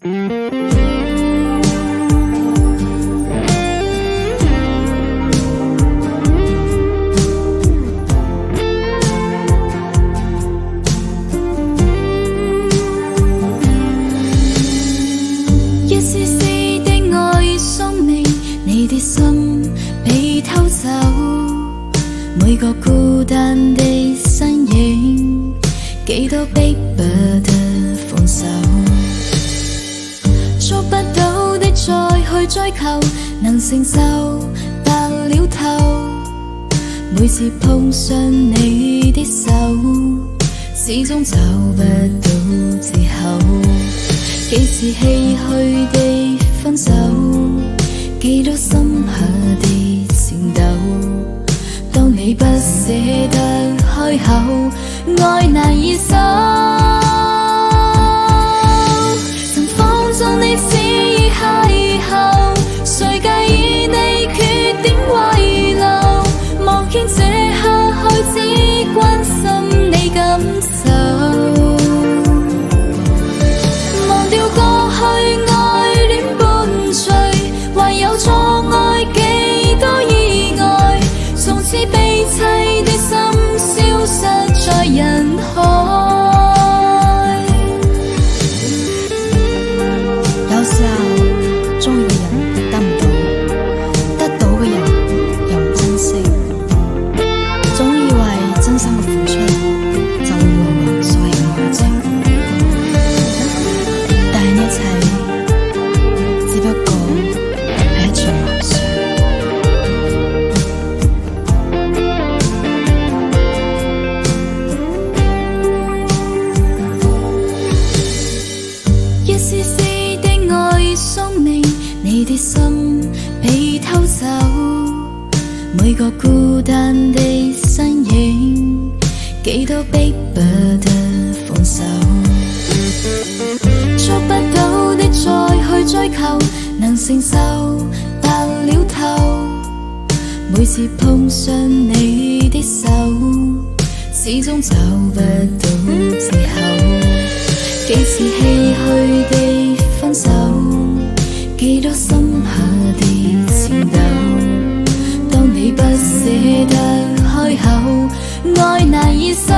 一絲絲的愛宿命，你的心被偷走，每個孤單的身影，幾多逼不得放手，捉不到的再去追求，能承受白了頭，每次碰上你的手，始終找不到借口，幾次唏噓地分手，幾多深刻的戰鬥，當你不捨得開口，愛難以收，曾放縱你肆意邂逅，誰介意你缺點遺留，望見這刻開始關心你感受，忘掉過去愛戀伴隨，還有錯愛幾多意外，從此悲凄的心消失在人海。有時候鍾意嘅人得唔到，得到嘅人又唔珍惜，總以為真心嘅付出就會換來所謂嘅愛情，但係一切只不過係一場幻想。一絲絲的愛宿命，你的心被偷走，每個孤單的身影，幾多逼不得放手，捉不到的再去追求，能承受白了頭，每次碰上你的手，始終找不到借口，幾次唏噓地分手，幾多深刻的戰鬥，當你不捨得開口，愛難以收。